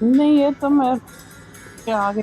नहीं, ये तो मैं आ गई।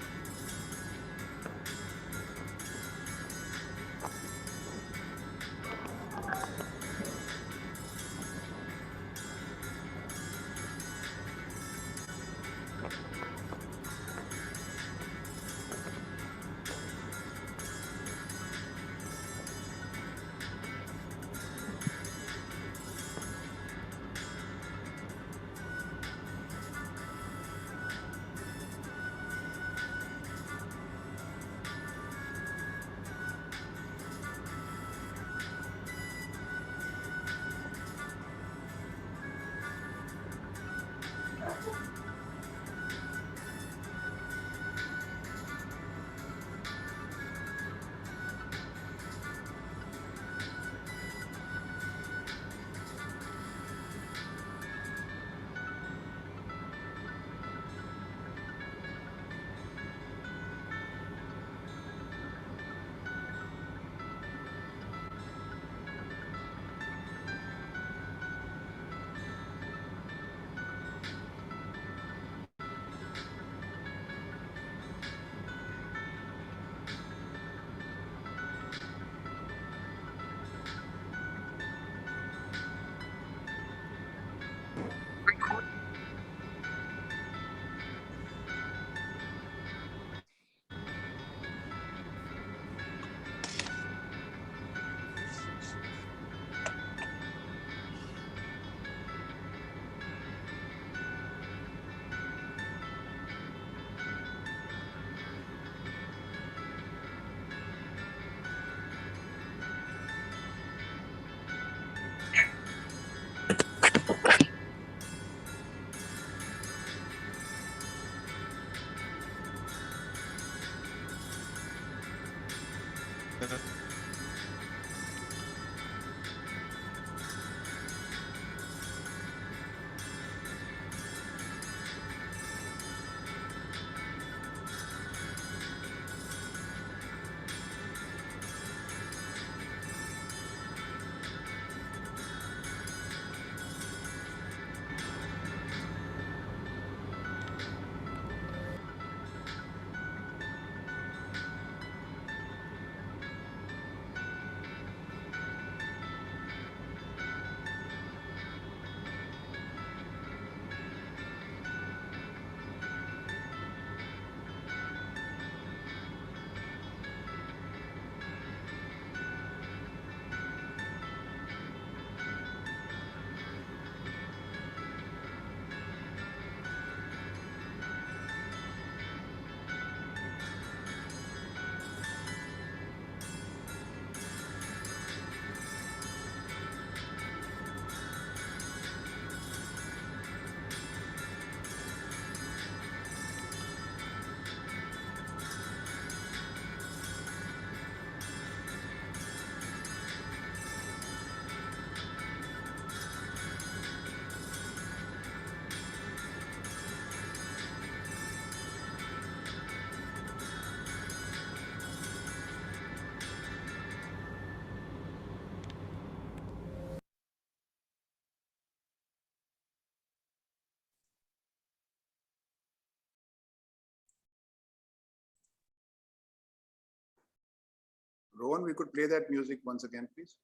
Rohan, we could play that music once again, please.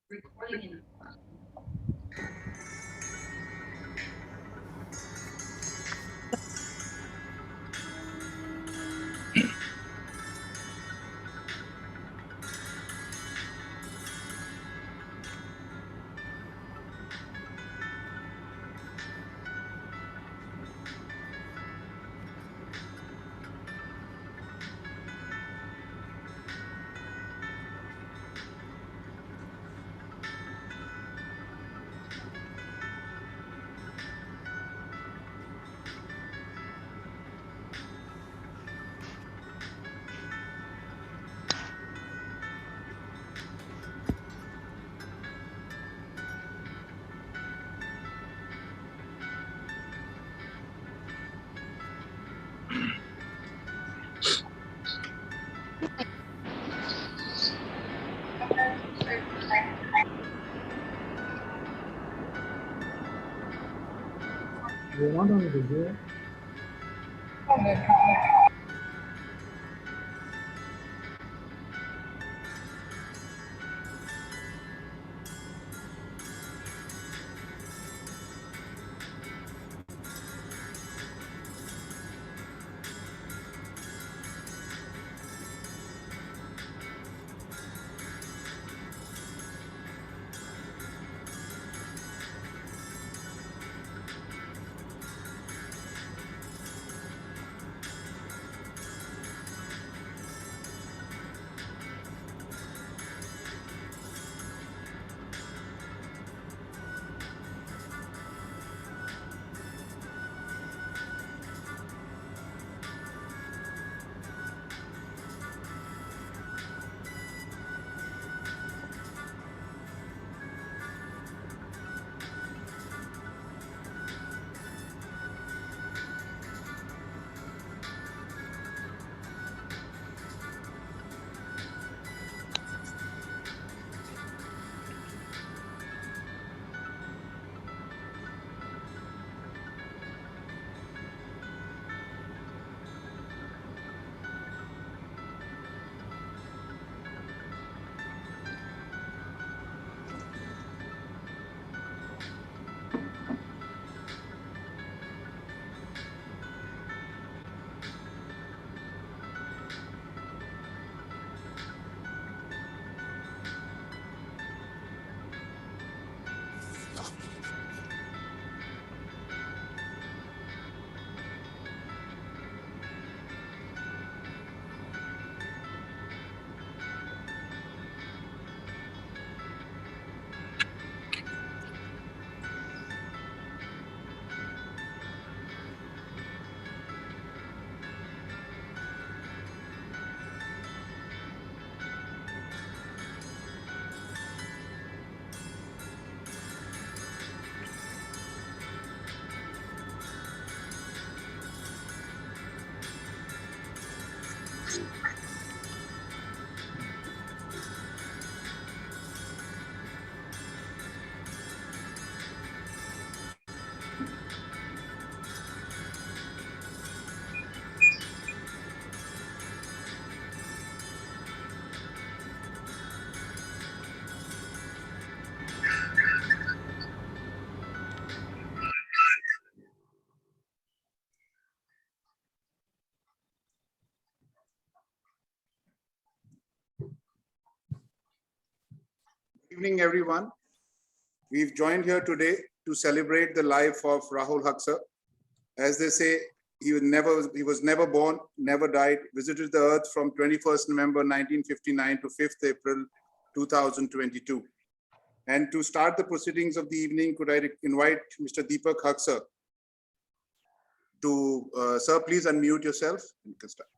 Recording. not on video. Good evening, everyone. We've joined here today to celebrate the life of Rahul Haksar. As they say, he was never born, never died, visited the earth from 21st November 1959 to 5th April 2022. And to start the proceedings of the evening, could I invite Mr. Deepak Haksar to, sir, please unmute yourself. You can start.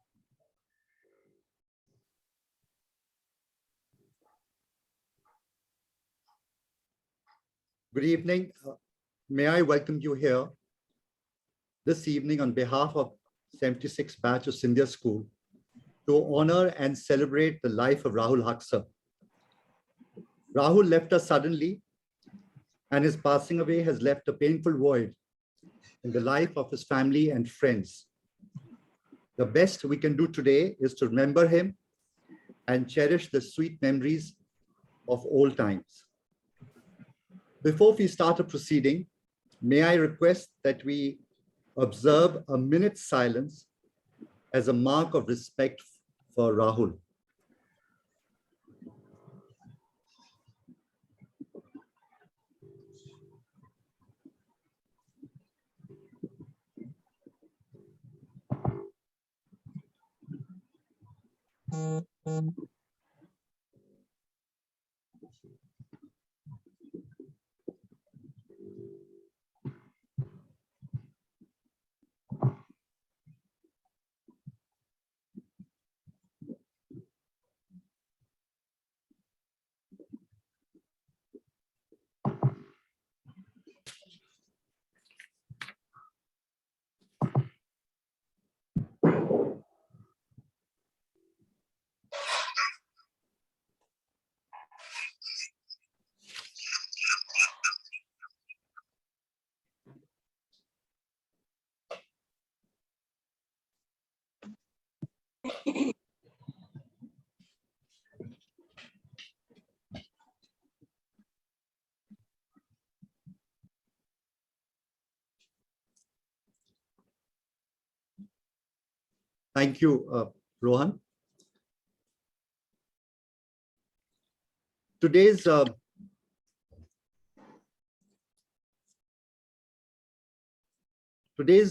Good evening. May I welcome you here this evening on behalf of 76th batch of Scindia School to honor and celebrate the life of Rahul Haksar. Rahul left us suddenly, and his passing away has left a painful void in the life of his family and friends. The best we can do today is to remember him and cherish the sweet memories of old times. Before we start a proceeding, may I request that we observe a minute's silence as a mark of respect for Rahul. Thank you, Rohan. Today's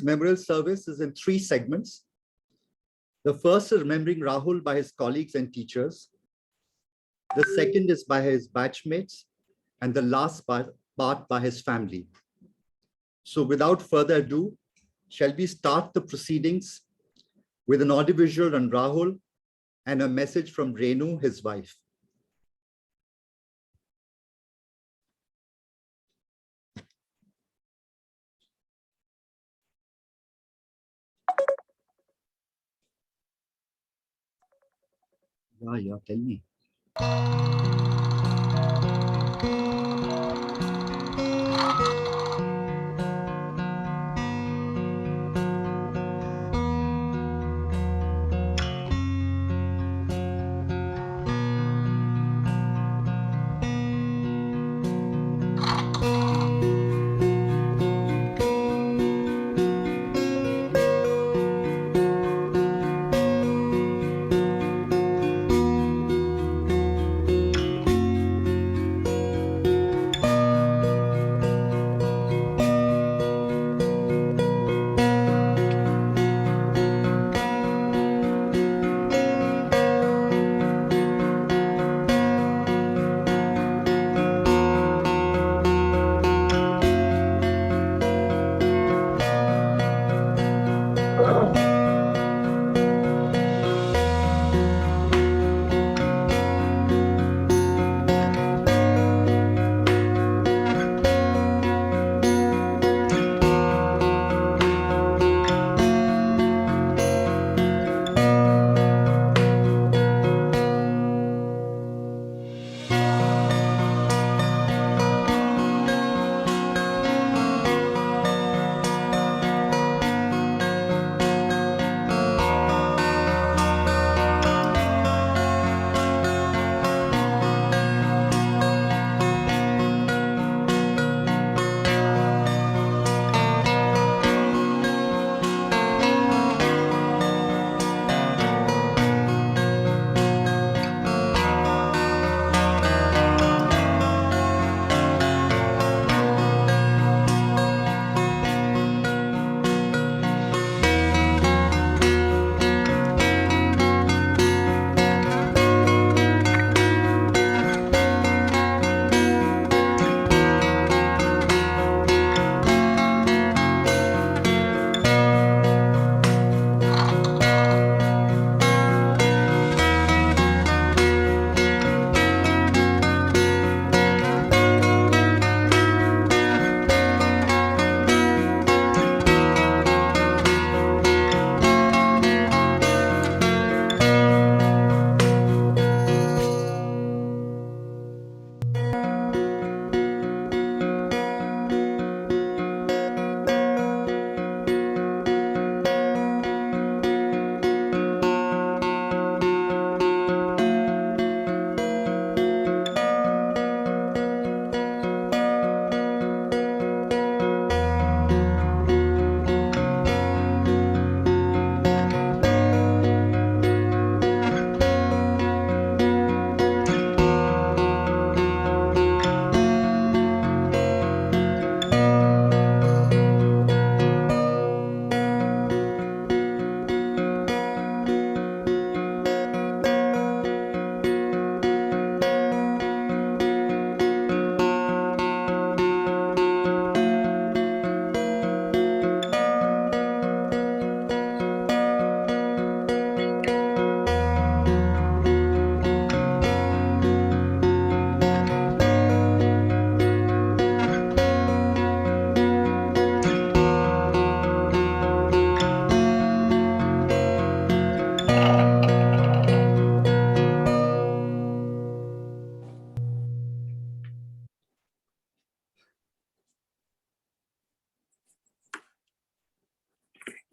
memorial service is in 3 segments. The first is remembering Rahul by his colleagues and teachers. The second is by his batchmates, and the last part by his family. So without further ado, shall we start the proceedings with an audiovisual on Rahul and a message from Renu, his wife. Yeah, tell me.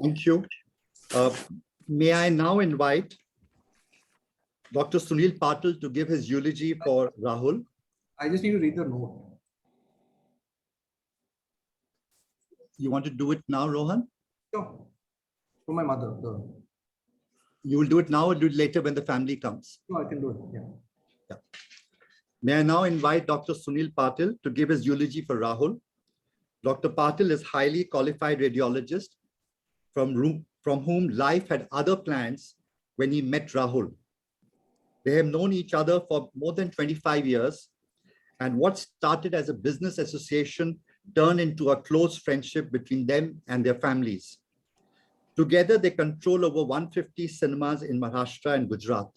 Thank you. May I now invite Dr. Sunil Patil to give his eulogy for Rahul. I just need to read the note. You want to do it now, Rohan? Sure. For my mother. You will do it now or do it later when the family comes? No, I can do it. Yeah. May I now invite Dr. Sunil Patil to give his eulogy for Rahul. Dr. Patil is highly qualified radiologist from whom life had other plans when he met Rahul. They have known each other for more than 25 years, and what started as a business association turned into a close friendship between them and their families. Together, they control over 150 cinemas in Maharashtra and Gujarat.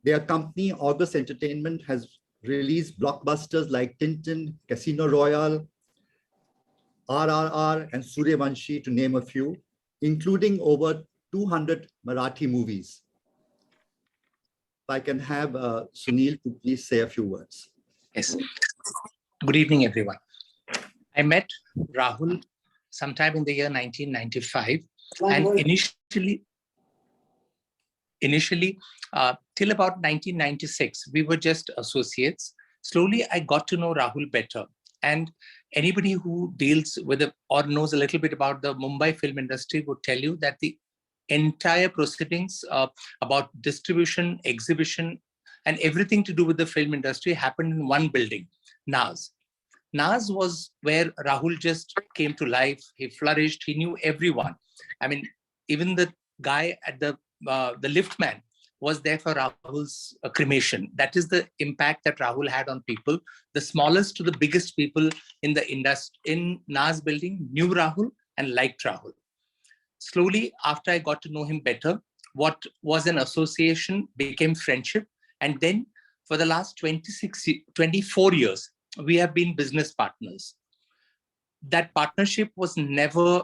Their company, August Entertainment, has released blockbusters like Tintin, Casino Royale, RRR, and Suryavanshi, to name a few, including over 200 Marathi movies. If I can have Sunil to please say a few words. Yes. Good evening, everyone. I met Rahul sometime in the year 1995, and initially, till about 1996, we were just associates. Slowly, I got to know Rahul better. And anybody who deals with or knows a little bit about the Mumbai film industry would tell you that the entire proceedings about distribution, exhibition, and everything to do with the film industry happened in one building, NAS. NAS was where Rahul just came to life. He flourished. He knew everyone. I mean, even the guy at the liftman was there for Rahul's cremation. That is the impact that Rahul had on people. The smallest to the biggest people in the industry, in NAS building, knew Rahul and liked Rahul. Slowly, after I got to know him better, what was an association became friendship. And then for the last 24 years, we have been business partners. That partnership was never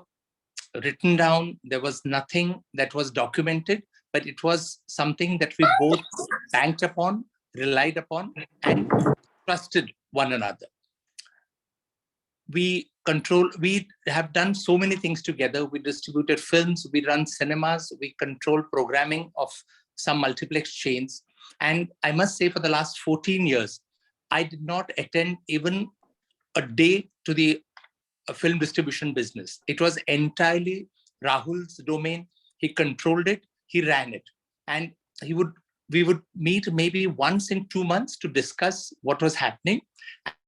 written down. There was nothing that was documented, but it was something that we both banked upon, relied upon, and trusted one another. We have done so many things together. We distributed films, we run cinemas, we control programming of some multiplex chains. And I must say, for the last 14 years, I did not attend even a day to the film distribution business. It was entirely Rahul's domain. He controlled it, he ran it. And we would meet maybe once in 2 months to discuss what was happening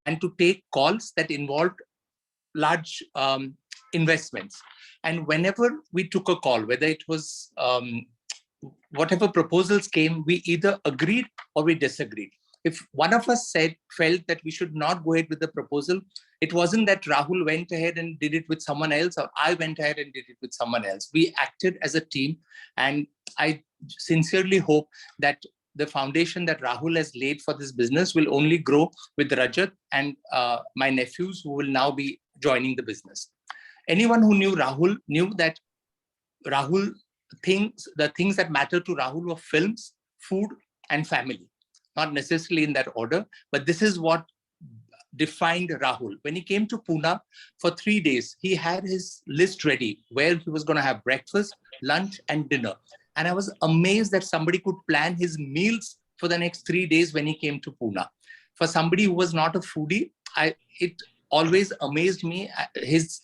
and to take calls that involved large investments. And whenever we took a call, whether it was whatever proposals came, we either agreed or we disagreed. If one of us felt that we should not go ahead with the proposal, it wasn't that Rahul went ahead and did it with someone else, or I went ahead and did it with someone else. We acted as a team, and I sincerely hope that the foundation that Rahul has laid for this business will only grow with Rajat and my nephews who will now be joining the business. Anyone who knew Rahul knew that the things that matter to Rahul were films, food, and family. Not necessarily in that order, but this is what defined Rahul. When he came to Pune for 3 days, he had his list ready where he was going to have breakfast, lunch, and dinner. And I was amazed that somebody could plan his meals for the next 3 days when he came to Pune. For somebody who was not a foodie, it always amazed me, his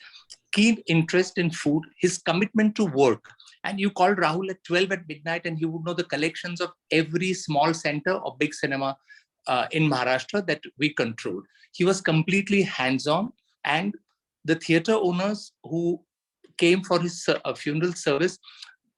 keen interest in food, his commitment to work. And you called Rahul at 12 at midnight and he would know the collections of every small center or big cinema in Maharashtra that we controlled. He was completely hands-on, and the theater owners who came for his funeral service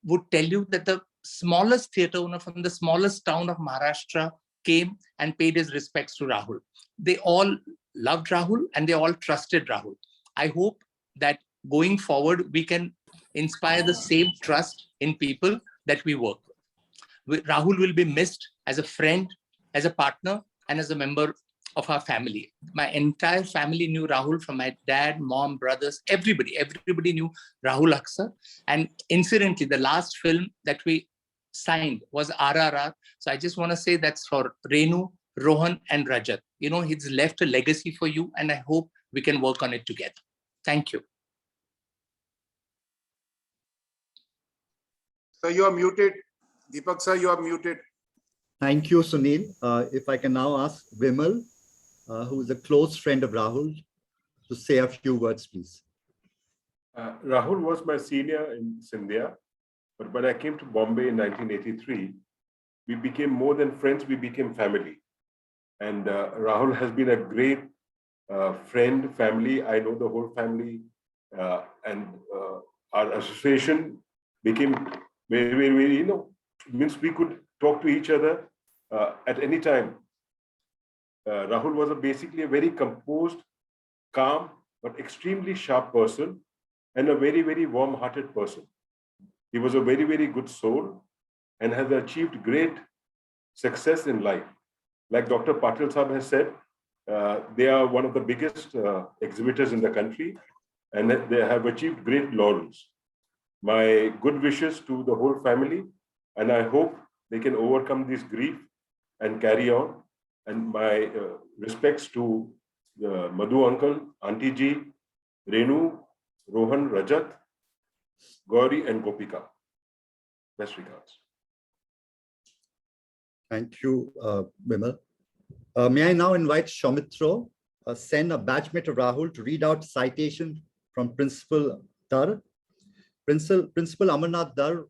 would tell you that the smallest theater owner from the smallest town of Maharashtra came and paid his respects to Rahul. They all loved Rahul and they all trusted Rahul. I hope that going forward, we can inspire the same trust in people that we work with. Rahul will be missed as a friend, as a partner, and as a member of our family. My entire family knew Rahul, from my dad, mom, brothers, everybody knew Rahul Haksar. And incidentally, the last film that we signed was RRR. So I just want to say that's for Renu, Rohan, and Rajat. You know, he's left a legacy for you, and I hope we can work on it together. Thank you. Sir, you are muted. Deepak sir, you are muted. Thank you, Sunil. If I can now ask Vimal, who is a close friend of Rahul, to say a few words, please. Rahul was my senior in Scindia. But when I came to Bombay in 1983, we became more than friends, we became family. And Rahul has been a great friend, family. I know the whole family, and our association became very, very, very, means we could talk to each other at any time. Rahul was basically a very composed, calm, but extremely sharp person and a very, very warm-hearted person. He was a very, very good soul and has achieved great success in life. Like Dr. Patil Saab has said, they are one of the biggest exhibitors in the country and they have achieved great laurels. My good wishes to the whole family, and I hope they can overcome this grief and carry on. And my respects to the Madhu uncle, Auntie Ji, Renu, Rohan, Rajat, Gauri, and Gopika. Best regards. Thank you, Vimal. May I now invite Shaumitro, send a batchmate of Rahul to read out citation from Principal Dar. Principal Amarnath Dar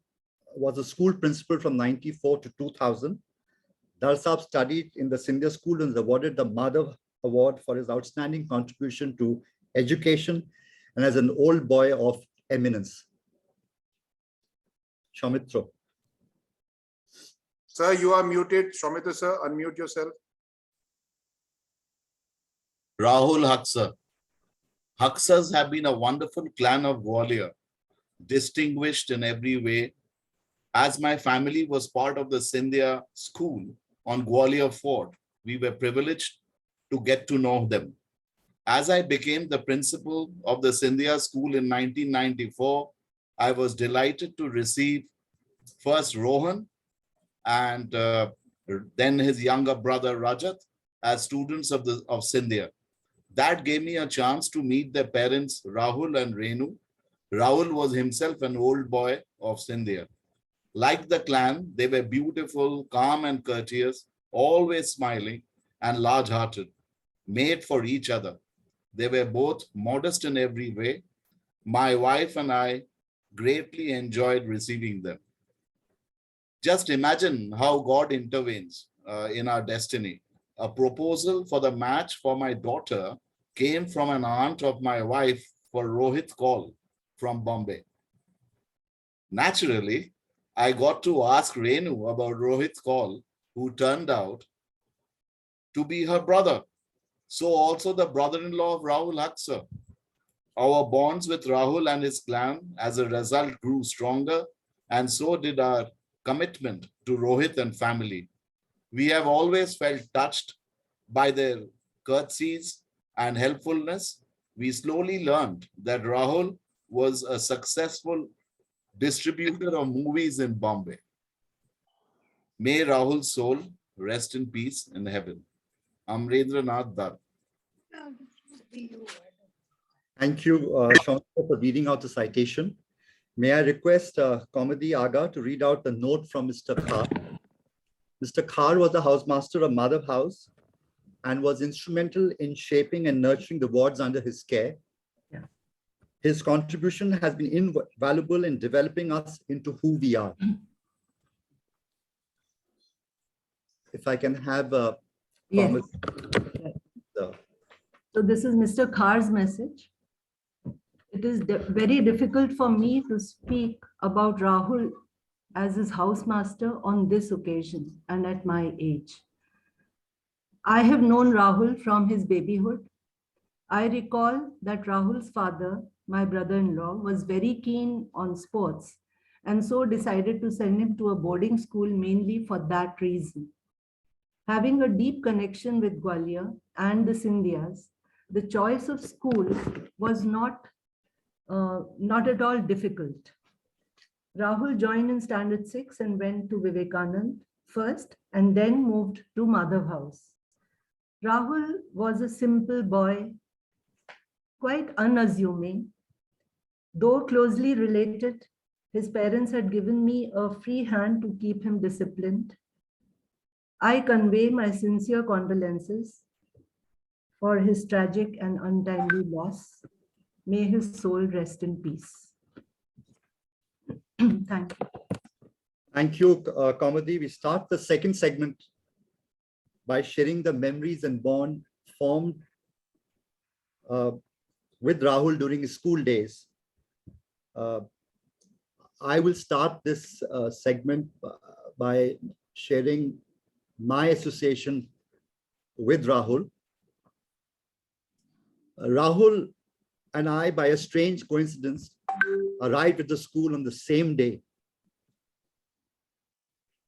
was a school principal from 94 to 2000. Dar Saab studied in the Scindia school and was awarded the Madhav Award for his outstanding contribution to education and as an old boy of eminence. Shaumitro. Sir, you are muted. Shaumitra sir, unmute yourself. Rahul Haksar. Haksars have been a wonderful clan of Gwalior, distinguished in every way. As my family was part of the Scindia school on Gwalior Fort, we were privileged to get to know them. As I became the principal of the Scindia school in 1994, I was delighted to receive first Rohan and then his younger brother Rajat as students of Scindia. That gave me a chance to meet their parents, Rahul and Renu. Rahul was himself an old boy of Scindia. Like the clan, they were beautiful, calm and courteous, always smiling and large-hearted, made for each other. They were both modest in every way. My wife and I greatly enjoyed receiving them. Just imagine how God intervenes in our destiny. A proposal for the match for my daughter came from an aunt of my wife for Rohit Kaul from Bombay. Naturally, I got to ask Renu about Rohit Kaul, who turned out to be her brother. So also the brother-in-law of Rahul Haksar. Our bonds with Rahul and his clan as a result grew stronger, and so did our commitment to Rohit and family. We have always felt touched by their courtesies and helpfulness. We slowly learned that Rahul was a successful distributor of movies in Bombay. May Rahul's soul rest in peace in heaven. Amrendranath Dar. Thank you, Shaumitro, for reading out the citation. May I request Comedy Aga to read out the note from Mr. Khar. Mr. Khar was the housemaster of Madhav House and was instrumental in shaping and nurturing the wards under his care. Yeah. His contribution has been invaluable in developing us into who we are. If I can have a Yes. So this is Mr. Khar's message. It is very difficult for me to speak about Rahul as his housemaster on this occasion and at my age. I have known Rahul from his babyhood. I recall that Rahul's father, my brother-in-law, was very keen on sports and so decided to send him to a boarding school mainly for that reason. Having a deep connection with Gwalior and the Scindias, the choice of school was not at all difficult. Rahul joined in Standard 6 and went to Vivekanand first and then moved to Madhav House. Rahul was a simple boy, quite unassuming. Though closely related, his parents had given me a free hand to keep him disciplined. I convey my sincere condolences for his tragic and untimely loss. May his soul rest in peace. Thank you. Thank you, Kamadi. We start the second segment by sharing the memories and bond formed with Rahul during his school days. I will start this segment by sharing my association with Rahul. Rahul and I, by a strange coincidence, arrived at the school on the same day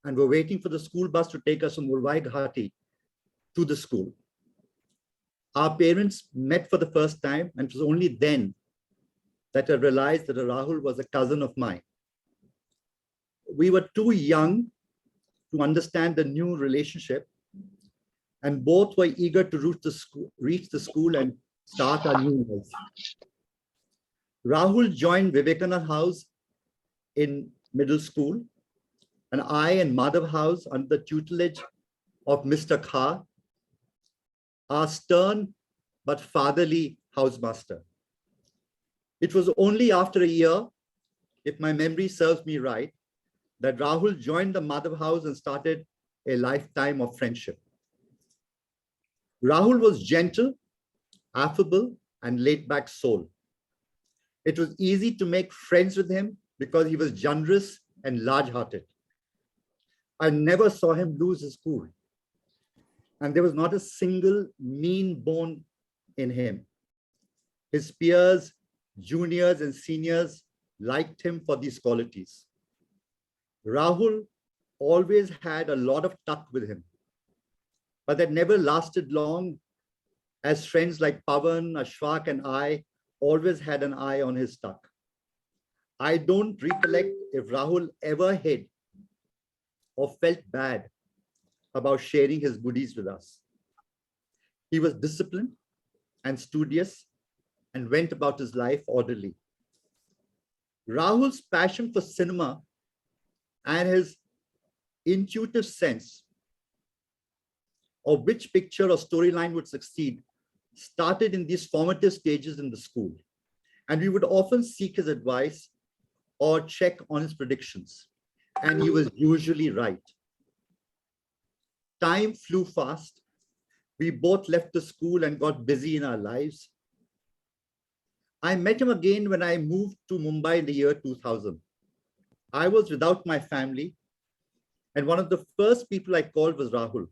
and were waiting for the school bus to take us from Murwai Ghati to the school. Our parents met for the first time, and it was only then that I realized that Rahul was a cousin of mine. We were too young to understand the new relationship, and both were eager to reach the school and start our new life. Rahul joined Vivekananda House in middle school, and I and Madhav House under the tutelage of Mr. Kha, our stern but fatherly housemaster. It was only after a year, if my memory serves me right, that Rahul joined the Madhav House and started a lifetime of friendship. Rahul was gentle, affable, and laid-back soul. It was easy to make friends with him because he was generous and large-hearted. I never saw him lose his cool, and there was not a single mean bone in him. His peers, juniors, and seniors liked him for these qualities. Rahul always had a lot of tuck with him, but that never lasted long, as friends like Pavan, Ashfaq, and I always had an eye on his tuck. I don't recollect if Rahul ever hid or felt bad about sharing his goodies with us. He was disciplined and studious and went about his life orderly. Rahul's passion for cinema and his intuitive sense of which picture or storyline would succeed started in these formative stages in the school, and we would often seek his advice or check on his predictions, and he was usually right. Time flew fast. We both left the school and got busy in our lives. I met him again when I moved to Mumbai in the year 2000. I was without my family, and one of the first people I called was Rahul.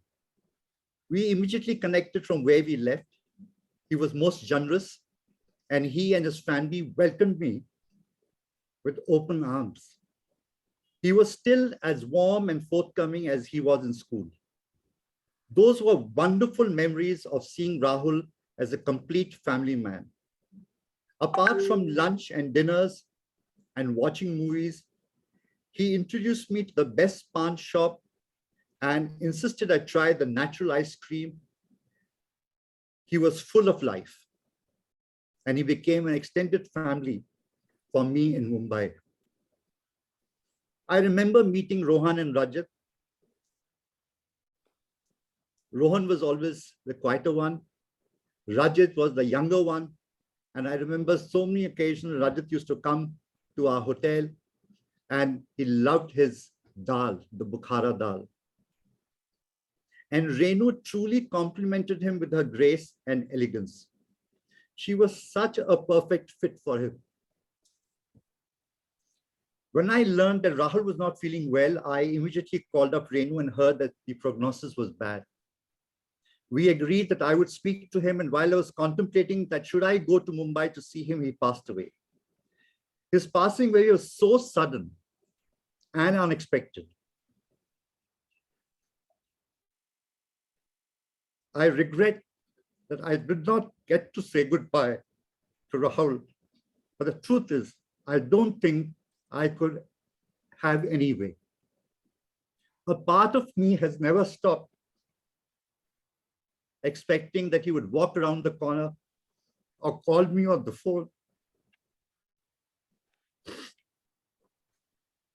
We immediately connected from where we left. He was most generous, and he and his family welcomed me with open arms. He was still as warm and forthcoming as he was in school. Those were wonderful memories of seeing Rahul as a complete family man. Apart from lunch and dinners and watching movies, he introduced me to the best pan shop and insisted I try the natural ice cream. He was full of life, and he became an extended family for me in Mumbai. I remember meeting Rohan and Rajat. Rohan was always the quieter one. Rajat was the younger one. And I remember so many occasions Rajat used to come to our hotel, and he loved his dal, the Bukhara dal. And Renu truly complimented him with her grace and elegance. She was such a perfect fit for him. When I learned that Rahul was not feeling well, I immediately called up Renu and heard that the prognosis was bad. We agreed that I would speak to him, and while I was contemplating that should I go to Mumbai to see him, he passed away. His passing away was so sudden and unexpected. I regret that I did not get to say goodbye to Rahul, but the truth is, I don't think I could have anyway. A part of me has never stopped expecting that he would walk around the corner or call me on the phone.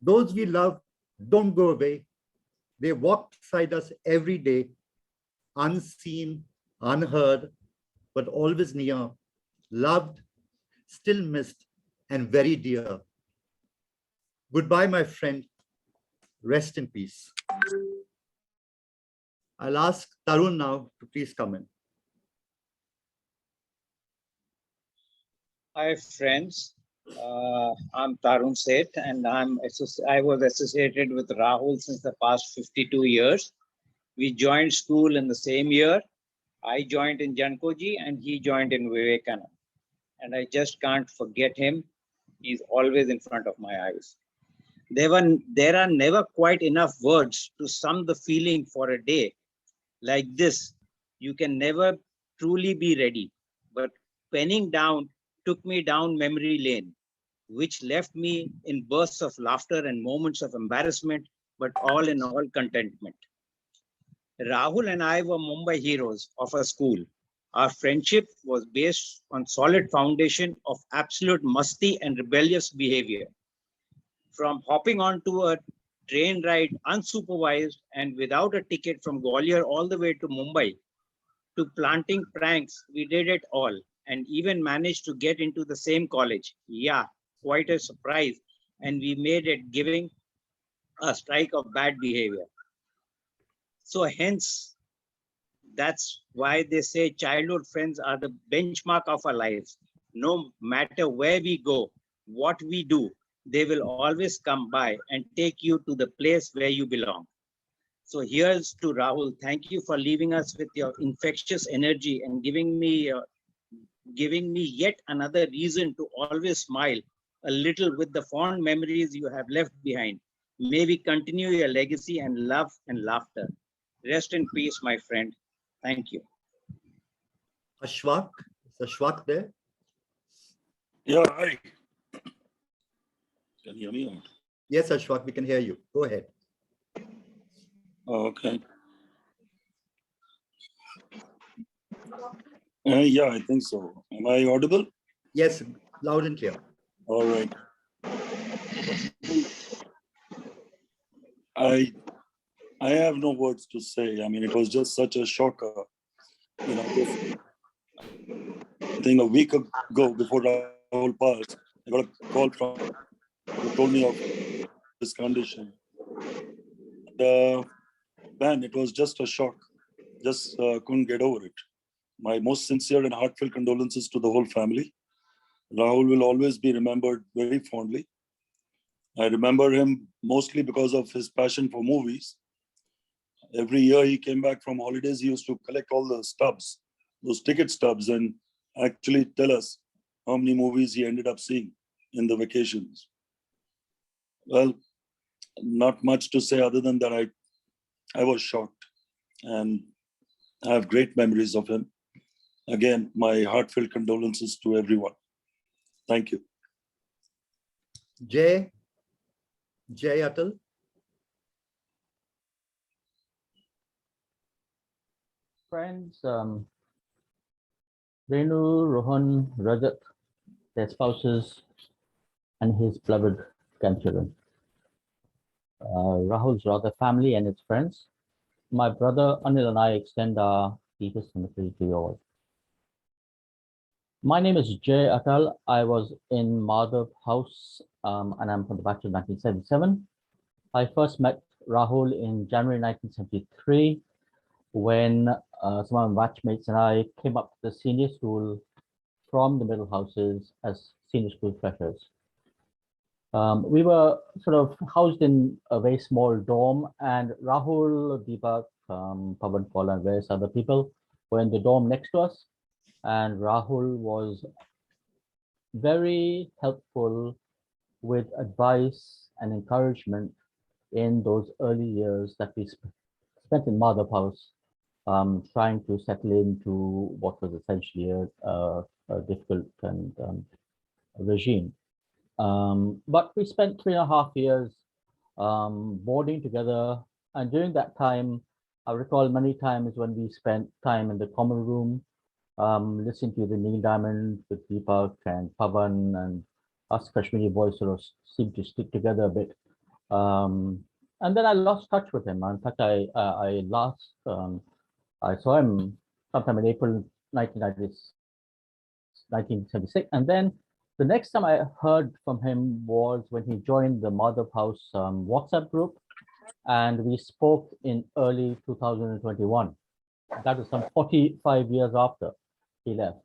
Those we love don't go away. They walk beside us every day, unseen, unheard, but always near, loved, still missed, and very dear. Goodbye, my friend. Rest in peace. I'll ask Tarun now to please come in. Hi, friends. I'm Tarun Seth, and I was associated with Rahul since the past 52 years. We joined school in the same year. I joined in Jankoji, and he joined in Vivekananda. And I just can't forget him. He's always in front of my eyes. There are never quite enough words to sum the feeling for a day like this. You can never truly be ready, but penning down took me down memory lane, which left me in bursts of laughter and moments of embarrassment, but all in all contentment. Rahul and I were Mumbai heroes of our school. Our friendship was based on solid foundation of absolute musty and rebellious behavior. From hopping onto a train ride unsupervised and without a ticket from Gwalior all the way to Mumbai, to planting pranks, we did it all and even managed to get into the same college. Yeah, quite a surprise. And we made it giving a strike of bad behavior. So hence, that's why they say childhood friends are the benchmark of our lives. No matter where we go, what we do, they will always come by and take you to the place where you belong. So here's to Rahul. Thank you for leaving us with your infectious energy and giving me yet another reason to always smile a little with the fond memories you have left behind. May we continue your legacy and love and laughter. Rest in peace, my friend. Thank you. Ashwak, is Ashwak there? Yeah, hi. Can you hear me? Or? Yes, Ashwak, we can hear you. Go ahead. Oh, okay. Yeah, I think so. Am I audible? Yes, loud and clear. All right. I have no words to say. I mean, it was just such a shocker. You know, I think a week ago before Rahul passed, I got a call from who told me of this condition. Man, it was just a shock. Just couldn't get over it. My most sincere and heartfelt condolences to the whole family. Rahul will always be remembered very fondly. I remember him mostly because of his passion for movies. Every year he came back from holidays, he used to collect all the stubs, those ticket stubs, and actually tell us how many movies he ended up seeing in the vacations. Well, not much to say other than that I was shocked, and I have great memories of him. Again, my heartfelt condolences to everyone. Thank you. Jay Atal. Friends, Renu, Rohan, Rajat, their spouses, and his beloved grandchildren. Rahul's rather family and its friends. My brother Anil and I extend our deepest sympathy to you all. My name is Jay Atal. I was in Madhav House and I'm from the batch of 1977. I first met Rahul in January 1973 when some of my batchmates and I came up to the senior school from the middle houses as senior school freshers. We were sort of housed in a very small dorm, and Rahul, Deepak, Pavan, Paula, and various other people were in the dorm next to us. And Rahul was very helpful with advice and encouragement in those early years that we spent in Madhav House, trying to settle into what was essentially a difficult and regime. But we spent 3.5 years boarding together, and during that time, I recall many times when we spent time in the common room, listening to the Neil Diamond with Deepak and Pavan, and us Kashmiri boys sort of seemed to stick together a bit. And then I lost touch with him. In fact, I saw him sometime in April 1976, and then The next time I heard from him was when he joined the Madhav House WhatsApp group, and we spoke in early 2021. That is some 45 years after he left.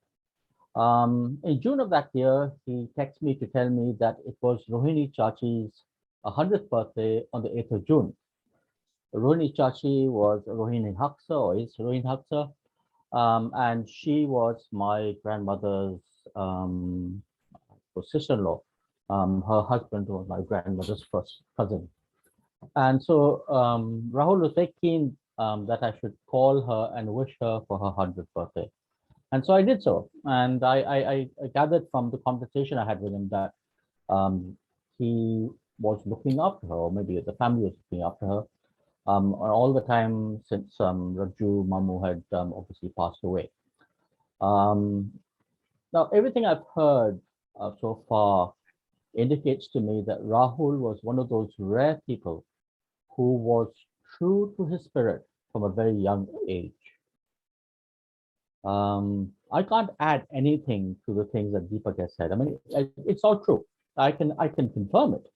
In June of that year, he texted me to tell me that it was Rohini Chachi's 100th birthday on the 8th of June. Rohini Chachi was Rohini Haksar, or is Rohini Haksar, and she was my grandmother's sister-in-law. Her husband was my grandmother's first cousin. And so Rahul was very keen that I should call her and wish her for her 100th birthday. And so I did so. And I gathered from the conversation I had with him that he was looking after her, or maybe the family was looking after her all the time since Raju Mamu had obviously passed away. Now, everything I've heard so far indicates to me that Rahul was one of those rare people who was true to his spirit from a very young age. I can't add anything to the things that Deepak has said. I mean, it's all true. I can confirm it.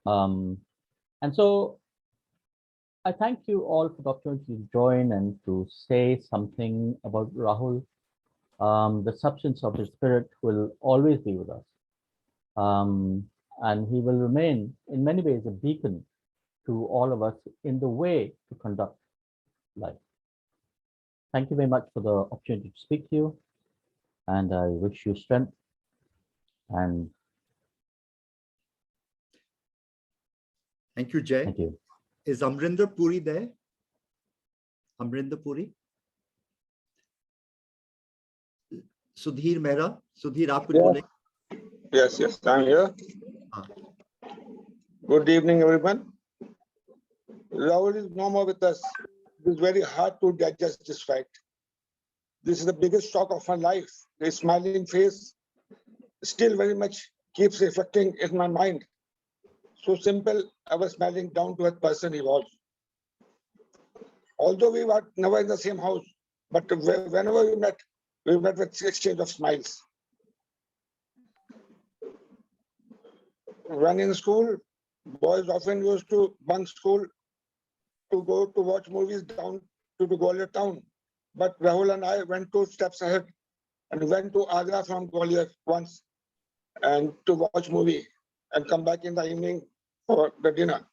And so I thank you all for the opportunity to join and to say something about Rahul. The substance of his spirit will always be with us. And he will remain in many ways a beacon to all of us in the way to conduct life. Thank you very much for the opportunity to speak to you, and I wish you strength. And thank you, Jay. thank you. Is Amrinder Puri there? Amrinder Puri? Sudhir Mehra? Sudhir, aap kuch bole? Yes, I'm here. Ah. Good evening, everyone. Rahul is no more with us. It is very hard to digest this fact. This is the biggest shock of my life. His smiling face still very much keeps reflecting in my mind. So simple, I was smiling down to a person he was. Although we were never in the same house, but whenever we met with exchange of smiles. When in school, boys often used to bunk school to go to watch movies down to the Gwalior town. But Rahul and I went 2 steps ahead and went to Agra from Gwalior once and to watch movie and come back in the evening for the dinner.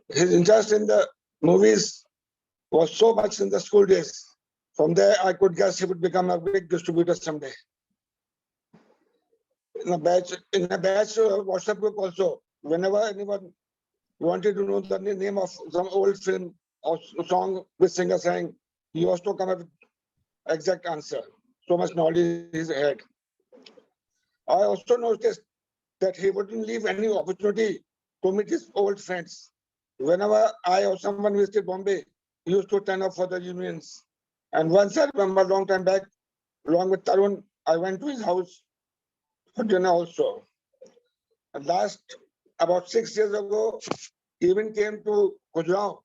His interest in the movies was so much in the school days. From there, I could guess he would become a big distributor someday. In a batch WhatsApp group also, whenever anyone wanted to know the name of some old film or song with singer sang, he used to come up with exact answer. So much knowledge he had. I also noticed that he wouldn't leave any opportunity to meet his old friends. Whenever I or someone visited Bombay, he used to turn up for the unions. And once I remember a long time back, along with Tarun, I went to his house for dinner also. And last, about 6 years ago, he even came to Gujarat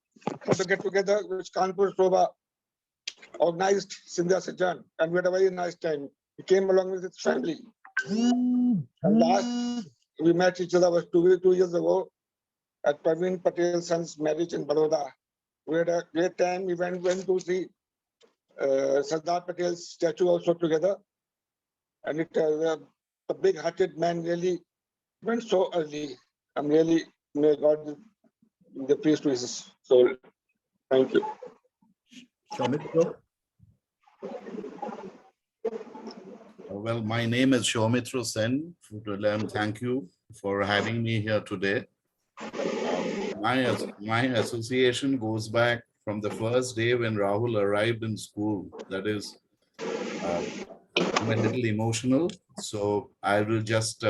for the get-together which Kanpur Sobha organized Scindia Sajan, and we had a very nice time. He came along with his family. And last, we met each other was two years ago at Praveen Patel's son's marriage in Baroda. We had a great time. We went to see Sardar Patel's statue also together. And the big-hearted man really went so early. I'm really, may God the peace to his soul. Thank you. Soumitra? Well, my name is Soumitra Sen. Thank you for having me here today. My association goes back from the first day when Rahul arrived in school. That is, I'm a little emotional, so I will just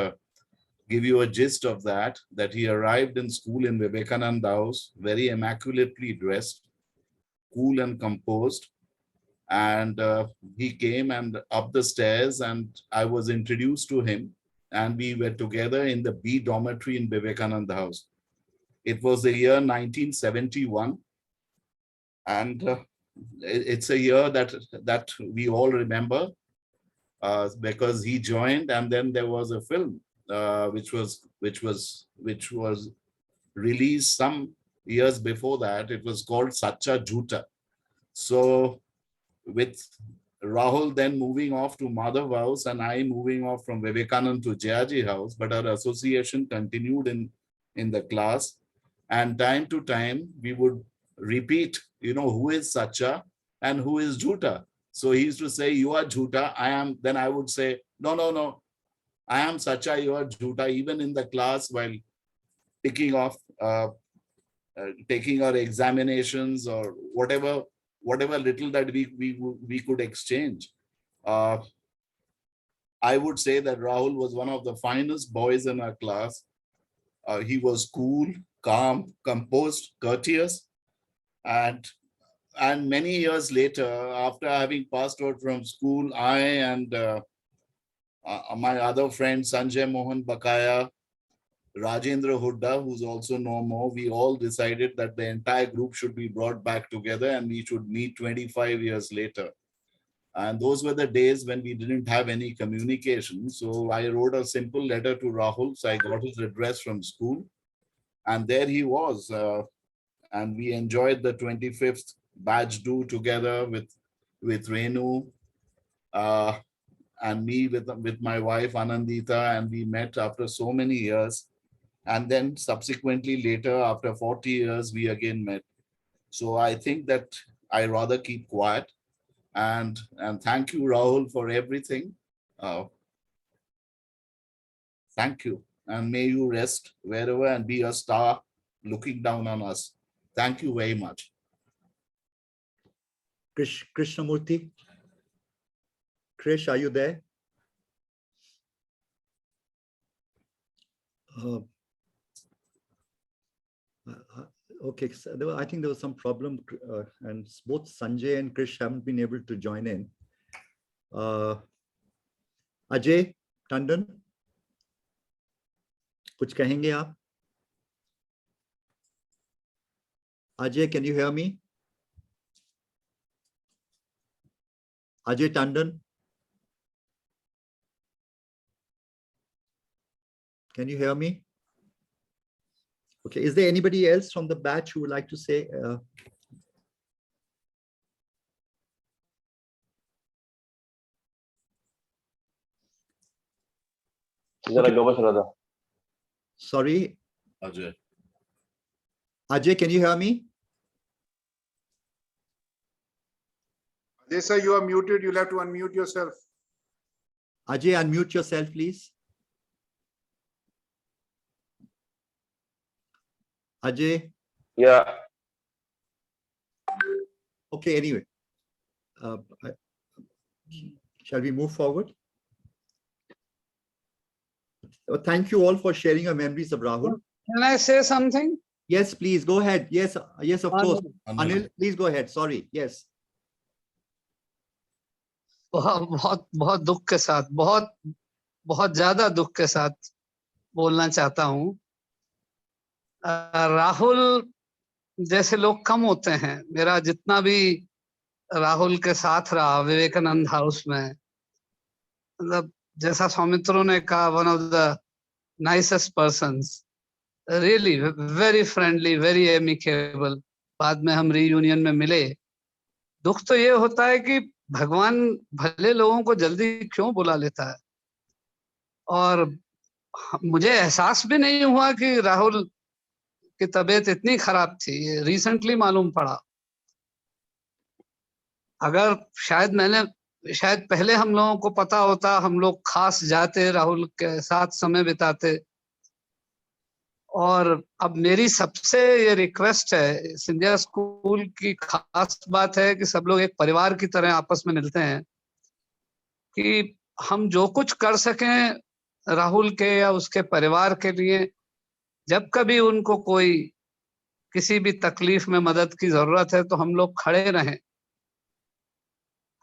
give you a gist of that he arrived in school in Vivekananda House, very immaculately dressed, cool and composed. And he came and up the stairs and I was introduced to him, and we were together in the B dormitory in Vivekananda House. It was the year 1971. And it's a year that we all remember because he joined, and then there was a film which was released some years before that. It was called Sacha Jhoota. So with Rahul then moving off to Madhav House and I moving off from Vivekanand to Jayaji House, but our association continued in the class. And time to time, we would repeat, who is Sacha and who is Jhoota. So he used to say, you are Jhoota, I am. Then I would say, no, I am Sacha, you are Jhoota, even in the class while taking our examinations or whatever little that we could exchange. I would say that Rahul was one of the finest boys in our class. He was cool, calm, composed, courteous, and many years later, after having passed out from school, I and my other friend Sanjay Mohan Bakaya, Rajendra Hooda, who's also no more, we all decided that the entire group should be brought back together and we should meet 25 years later. And those were the days when we didn't have any communication. So I wrote a simple letter to Rahul. So I got his address from school. And there he was. And we enjoyed the 25th batch do together with Renu and me with my wife Anandita. And we met after so many years. And then subsequently later, after 40 years, we again met. So I think that I rather keep quiet. And thank you, Rahul, for everything. Thank you. And may you rest wherever and be a star looking down on us. Thank you very much. Krishnamurthy. Krish, are you there? Okay, so I think there was some problem and both Sanjay and Krish haven't been able to join in. Ajay Tandon, कुछ कहेंगे आप? Ajay, can you hear me? Ajay Tandon, can you hear me? Okay, is there anybody else from the batch who would like to say? Okay. Sorry. Ajay. Ajay, can you hear me? Ajay sir, you are muted. You'll have to unmute yourself. Ajay, unmute yourself, please. Ajay? Yeah. Okay, anyway. Shall we move forward? Thank you all for sharing your memories of Rahul. Can I say something? Yes, please go ahead. Yes, yes, of course. Anil, please go ahead. Sorry. Yes. बहुत बहुत दुख के साथ, बहुत ज्यादा दुख के साथ बोलना चाहता हूँ। राहुल जैसे लोग कम होते हैं। मेरा जितना भी राहुल के साथ रहा विवेकानंद हाउस में, मतलब जैसा सौमित्रों ने कहा, one of the nicest persons, really very friendly, very amicable. बाद में हम रीयूनियन में मिले। दुख तो ये होता है कि भगवान भले लोगों को जल्दी क्यों बुला लेता है। और मुझे एहसास भी नहीं हुआ कि राहुल की तबीयत इतनी खराब थी, ये रिसेंटली मालूम पड़ा। अगर शायद पहले हम लोगों को पता होता, हम लोग खास जाते, राहुल के साथ समय बिताते। और अब मेरी सबसे ये रिक्वेस्ट है, सिंधिया स्कूल की खास बात है कि सब लोग एक परिवार की तरह आपस में मिलते हैं, कि हम जो कुछ कर सकें राहुल के या उसके परिवार के लिए, जब कभी उनको कोई किसी भी तकलीफ में मदद की जरूरत है तो हम लोग खड़े रहें।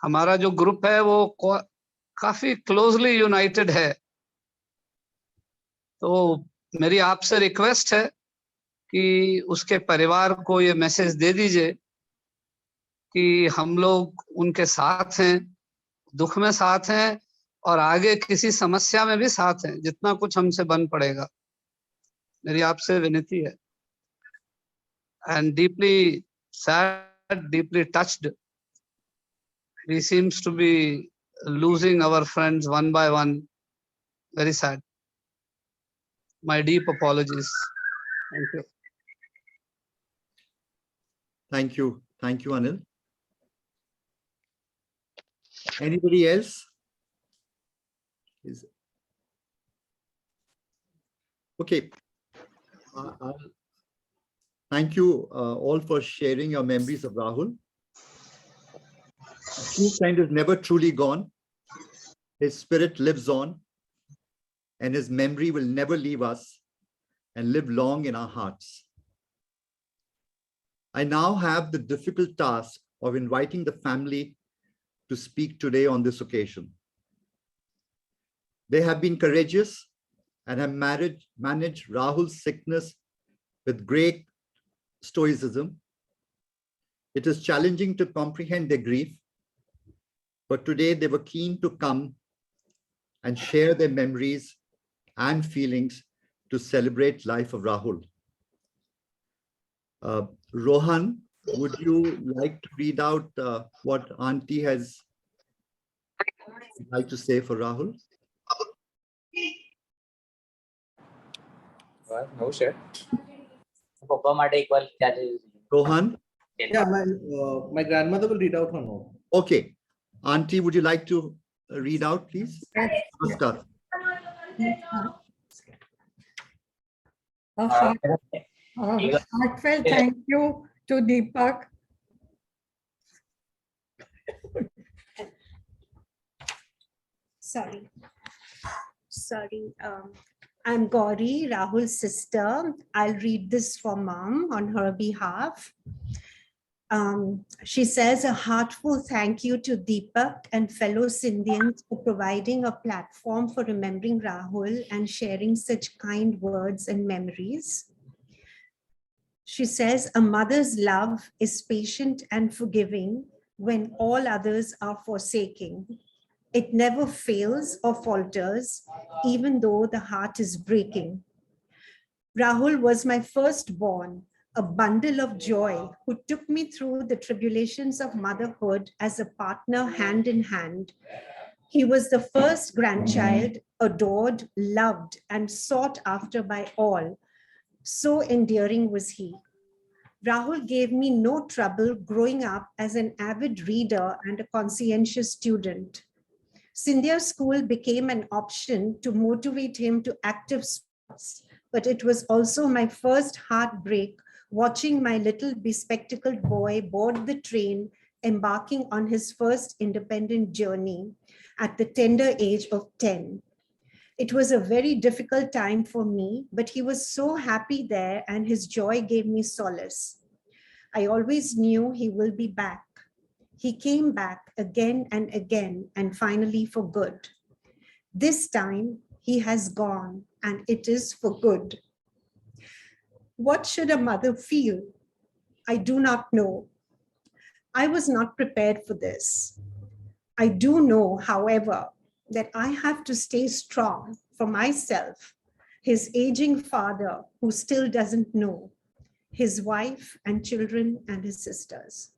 हमारा जो ग्रुप है वो काफी क्लोजली यूनाइटेड है। तो मेरी आपसे रिक्वेस्ट है कि उसके परिवार को ये मैसेज दे दीजिए कि हम लोग उनके साथ हैं, दुख में साथ हैं और आगे किसी समस्या में भी साथ हैं, जितना कुछ हमसे बन पड़ेगा। मेरी आपसे विनती है। And deeply sad, deeply touched, we seems to be losing our friends one by one. Very sad. My deep apologies. Thank you. Thank you. Thank you, Anil. Anybody else? Okay. Thank you all for sharing your memories of Rahul. A true friend is never truly gone. His spirit lives on, and his memory will never leave us and live long in our hearts. I now have the difficult task of inviting the family to speak today on this occasion. They have been courageous and have managed Rahul's sickness with great stoicism. It is challenging to comprehend their grief, but today they were keen to come and share their memories and feelings to celebrate life of Rahul. Rohan, would you like to read out what Auntie has like to say for Rahul? No, sir. Rohan? Yeah, my grandmother will read out her note. Okay. Auntie, would you like to read out, please? First up. Heartfelt thank you to Deepak. Sorry. I'm Gauri, Rahul's sister. I'll read this for Mom on her behalf. She says a heartfelt thank you to Deepak and fellow Scindians for providing a platform for remembering Rahul and sharing such kind words and memories. She says a mother's love is patient and forgiving when all others are forsaking. It never fails or falters, even though the heart is breaking. Rahul was my firstborn, a bundle of joy who took me through the tribulations of motherhood as a partner hand in hand. He was the first grandchild, adored, loved, and sought after by all. So endearing was he. Rahul gave me no trouble growing up as an avid reader and a conscientious student. Scindia school became an option to motivate him to active sports, but it was also my first heartbreak watching my little bespectacled boy board the train, embarking on his first independent journey at the tender age of 10. It was a very difficult time for me, but he was so happy there and his joy gave me solace. I always knew he will be back. He came back again and finally for good. This time he has gone and it is for good. What should a mother feel? I do not know. I was not prepared for this. I do know, however, that I have to stay strong for myself, his aging father who still doesn't know, his wife and children and his sisters.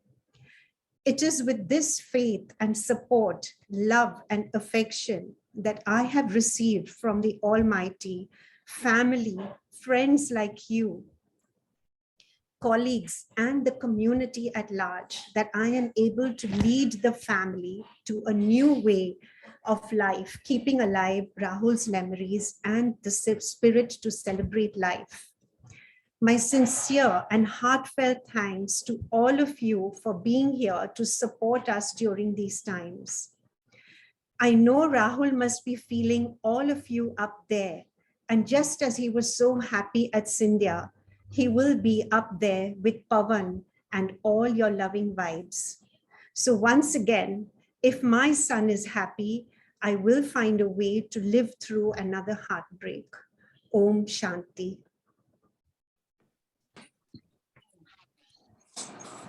It is with this faith and support, love and affection that I have received from the Almighty, family, friends like you, colleagues, and the community at large, that I am able to lead the family to a new way of life, keeping alive Rahul's memories and the spirit to celebrate life. My sincere and heartfelt thanks to all of you for being here to support us during these times. I know Rahul must be feeling all of you up there, and just as he was so happy at Scindia, he will be up there with Pawan and all your loving vibes. So once again, if my son is happy, I will find a way to live through another heartbreak. Om Shanti.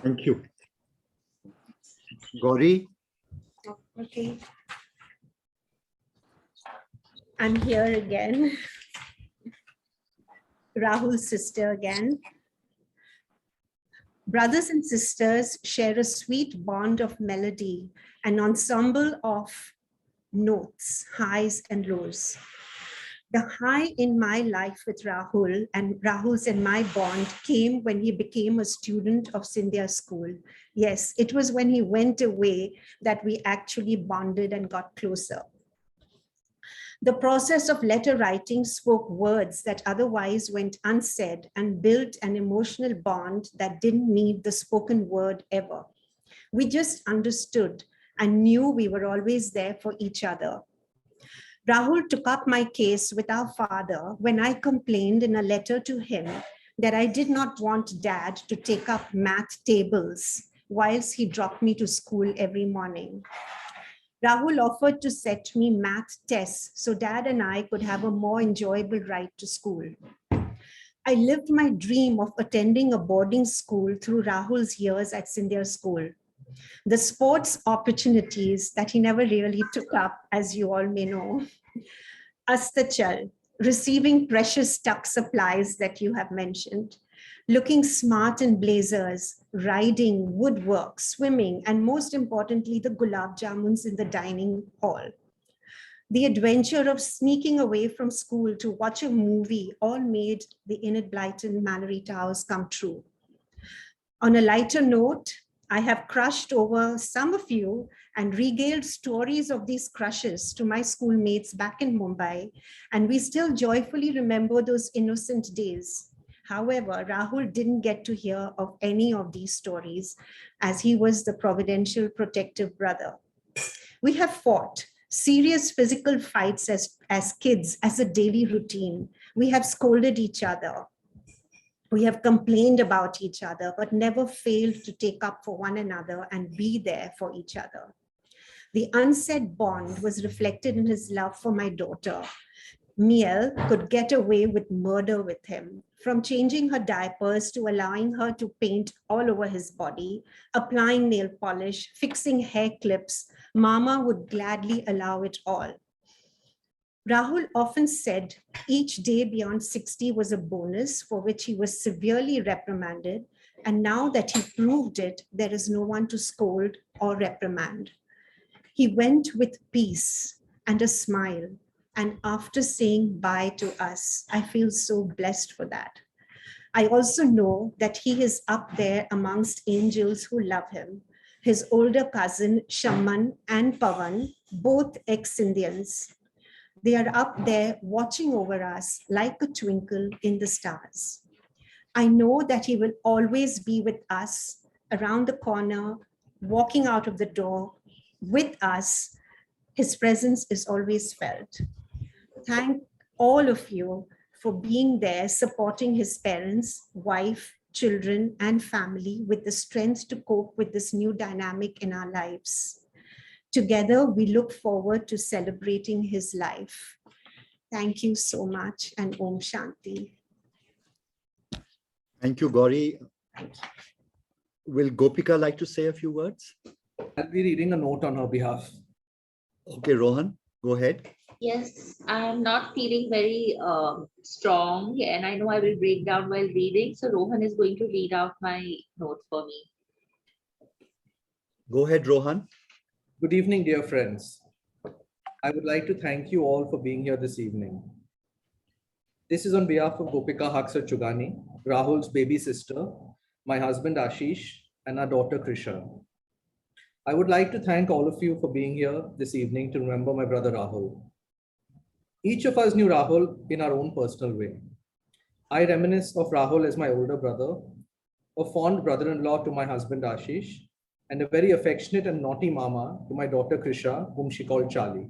Thank you. Gauri, Okay. I'm here again. Rahul's sister again. Brothers and sisters share a sweet bond of melody, an ensemble of notes, highs and lows. The high in my life with Rahul and Rahul's and my bond came when he became a student of Scindia school. Yes, it was when he went away that we actually bonded and got closer. The process of letter writing spoke words that otherwise went unsaid and built an emotional bond that didn't need the spoken word ever. We just understood and knew we were always there for each other. Rahul took up my case with our father when I complained in a letter to him that I did not want Dad to take up math tables whilst he dropped me to school every morning. Rahul offered to set me math tests so Dad and I could have a more enjoyable ride to school. I lived my dream of attending a boarding school through Rahul's years at Scindia school. The sports opportunities that he never really took up, as you all may know. Astachal, receiving precious tuck supplies that you have mentioned, looking smart in blazers, riding, woodwork, swimming, and most importantly, the gulab jamuns in the dining hall. The adventure of sneaking away from school to watch a movie all made the Enid Blyton Mallory Towers come true. On a lighter note, I have crushed over some of you and regaled stories of these crushes to my schoolmates back in Mumbai, and we still joyfully remember those innocent days. However, Rahul didn't get to hear of any of these stories as he was the providential protective brother. We have fought serious physical fights as kids as a daily routine. We have scolded each other. We have complained about each other, but never failed to take up for one another and be there for each other. The unsaid bond was reflected in his love for my daughter. Miel could get away with murder with him, from changing her diapers to allowing her to paint all over his body, applying nail polish, fixing hair clips. Mama would gladly allow it all. Rahul often said each day beyond 60 was a bonus for which he was severely reprimanded. And now that he proved it, there is no one to scold or reprimand. He went with peace and a smile. And after saying bye to us, I feel so blessed for that. I also know that he is up there amongst angels who love him. His older cousin, Shaman and Pavan, both ex-Indians. They are up there watching over us like a twinkle in the stars. I know that he will always be with us around the corner, walking out of the door with us. His presence is always felt. Thank all of you for being there, supporting his parents, wife, children, and family with the strength to cope with this new dynamic in our lives. Together, we look forward to celebrating his life. Thank you so much, and Om Shanti. thank you, Gauri. Will Gopika like to say a few words? I'll be reading a note on her behalf. Okay, Rohan, go ahead. Yes, I'm not feeling very strong, and I know I will break down while reading. So Rohan is going to read out my note for me. Go ahead, Rohan. Good evening, dear friends. I would like to thank you all for being here this evening. This is on behalf of Gopika Haksar Chugani, Rahul's baby sister, my husband Ashish, and our daughter Krisha. I would like to thank all of you for being here this evening to remember my brother Rahul. Each of us knew Rahul in our own personal way. I reminisce of Rahul as my older brother, a fond brother-in-law to my husband Ashish, and a very affectionate and naughty mama to my daughter Krisha, whom she called Charlie.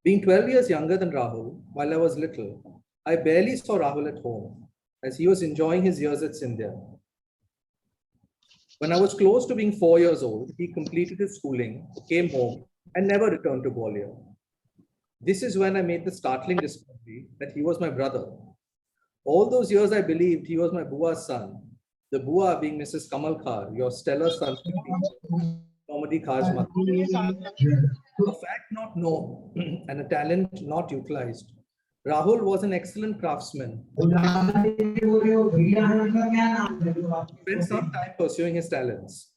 Being 12 years younger than Rahul, while I was little, I barely saw Rahul at home, as he was enjoying his years at Scindia. When I was close to being 4 years old, he completed his schooling, came home, and never returned to Gwalior. This is when I made the startling discovery that he was my brother. All those years I believed he was my Bua's son, The Bua being Mrs. Kamal Khar, your stellar Sanskrit comedy Khar's mother. A fact not known and a talent not utilized. Rahul was an excellent craftsman. He spent some time pursuing his talents.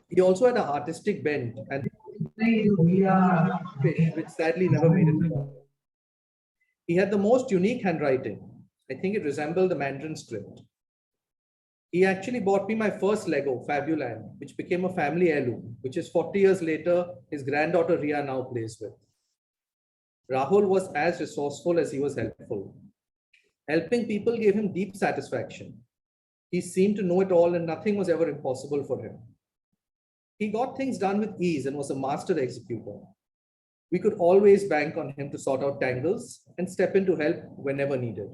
He also had an artistic bent and which sadly never made it. He had the most unique handwriting. I think it resembled the Mandarin script. He actually bought me my first Lego, Fabuland, which became a family heirloom, which is 40 years later, his granddaughter Ria now plays with. Rahul was as resourceful as he was helpful. Helping people gave him deep satisfaction. He seemed to know it all and nothing was ever impossible for him. He got things done with ease and was a master executor. We could always bank on him to sort out tangles and step in to help whenever needed.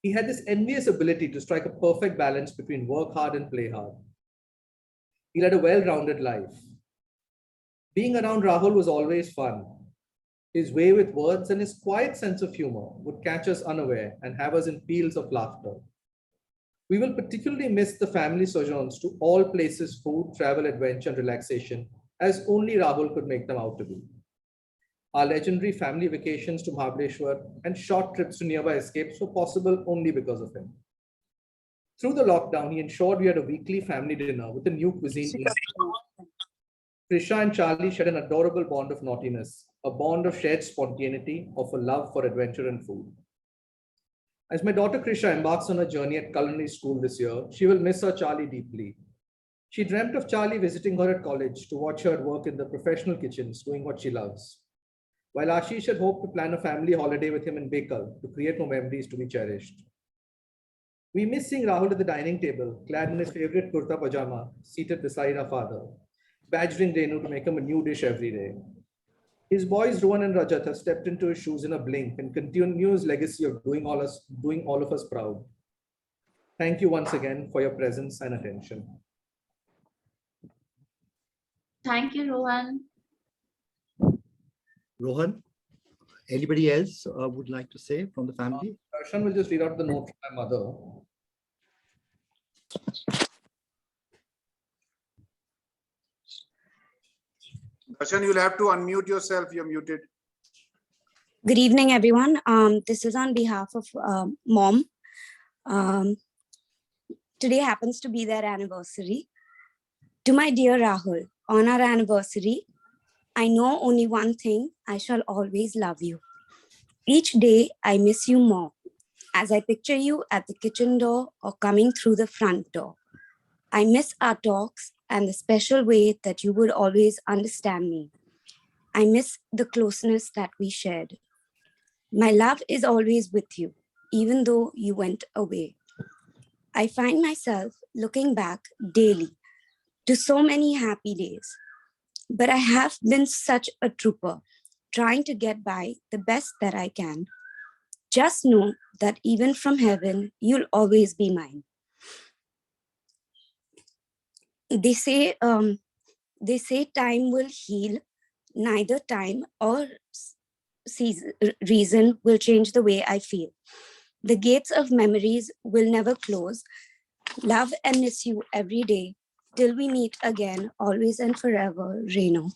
He had this envious ability to strike a perfect balance between work hard and play hard. He led a well-rounded life. Being around Rahul was always fun. His way with words and his quiet sense of humor would catch us unaware and have us in peals of laughter. We will particularly miss the family sojourns to all places, food, travel, adventure, and relaxation, as only Rahul could make them out to be. Our legendary family vacations to Mahabaleshwar and short trips to nearby escapes were possible only because of him. Through the lockdown, he ensured we had a weekly family dinner with a new cuisine. Krisha and Charlie shared an adorable bond of naughtiness, a bond of shared spontaneity, of a love for adventure and food. As my daughter Krisha embarks on her journey at culinary school this year, she will miss her Charlie deeply. She dreamt of Charlie visiting her at college to watch her work in the professional kitchens, doing what she loves. While Ashish had hoped to plan a family holiday with him in Bekal to create more memories to be cherished. We miss seeing Rahul at the dining table, clad in his favorite kurta pajama, seated beside our father, badgering Renu to make him a new dish every day. His boys Rohan and Rajat have stepped into his shoes in a blink and continue his legacy of doing all of us proud. Thank you once again for your presence and attention. Thank you, Rohan. Rohan, anybody else would like to say from the family? Darshan will just read out the note from my mother. Darshan, you'll have to unmute yourself. You're muted. Good evening, everyone. This is on behalf of Mom. Today happens to be their anniversary. To my dear Rahul, on our anniversary, I know only one thing: I shall always love you. Each day, I miss you more as I picture you at the kitchen door or coming through the front door. I miss our talks and the special way that you would always understand me. I miss the closeness that we shared. My love is always with you, even though you went away. I find myself looking back daily to so many happy days, but I have been such a trooper, trying to get by the best that I can. Just know that even from heaven, you'll always be mine. They say time will heal. Neither time or reason will change the way I feel. The gates of memories will never close. Love and miss you every day. Till we meet again, always and forever, Renu.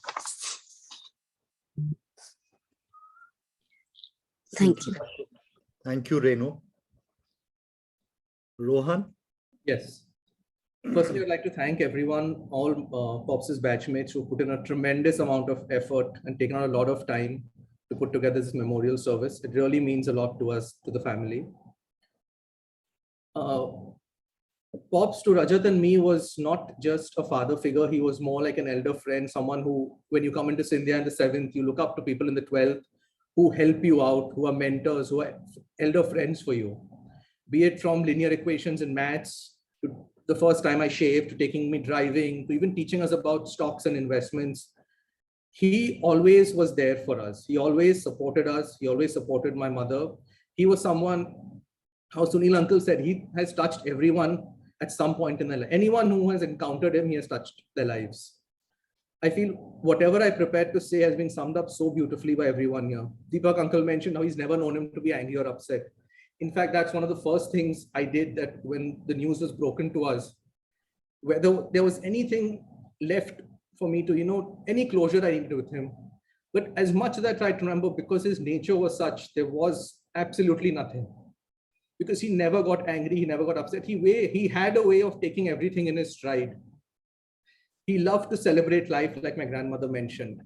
Thank you. Thank you, Renu. Rohan? Yes. Firstly, I'd like to thank everyone, all Pops' batchmates who put in a tremendous amount of effort and taken a lot of time to put together this memorial service. It really means a lot to us, to the family. Pops to Rajat and me was not just a father figure. He was more like an elder friend, someone who, when you come into Scindia in the 7th, you look up to people in the 12th who help you out, who are mentors, who are elder friends for you. Be it from linear equations in maths, to the first time I shaved, to taking me driving, to even teaching us about stocks and investments. He always was there for us. He always supported us. He always supported my mother. He was someone, how Sunil uncle said, he has touched everyone at some point in their life. Anyone who has encountered him, he has touched their lives. I feel whatever I prepared to say has been summed up so beautifully by everyone here. Deepak uncle mentioned how he's never known him to be angry or upset. In fact, that's one of the first things I did, that when the news was broken to us, whether there was anything left for me to, any closure I needed with him. But as much as I tried to remember, because his nature was such, there was absolutely nothing. Because he never got angry, he never got upset. He had a way of taking everything in his stride. He loved to celebrate life, like my grandmother mentioned.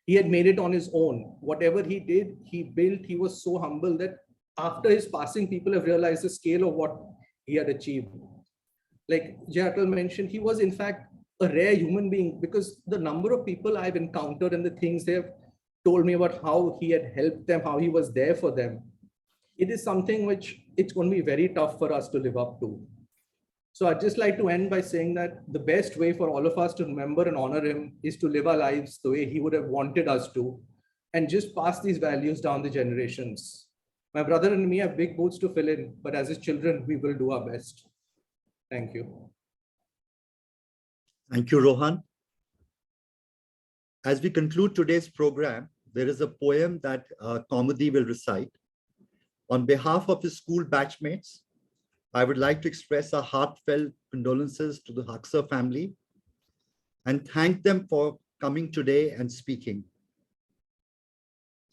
He had made it on his own. Whatever he did, he built. He was so humble that after his passing, people have realized the scale of what he had achieved. Like Jayatal mentioned, he was in fact a rare human being, because the number of people I've encountered and the things they have told me about how he had helped them, how he was there for them, it is something which it's going to be very tough for us to live up to. So I'd just like to end by saying that the best way for all of us to remember and honor him is to live our lives the way he would have wanted us to, and just pass these values down the generations. My brother and me have big boots to fill in, but as his children, we will do our best. Thank you. Thank you, Rohan. As we conclude today's program, there is a poem that Kaumudi will recite. On behalf of his school batchmates, I would like to express our heartfelt condolences to the Haksar family and thank them for coming today and speaking.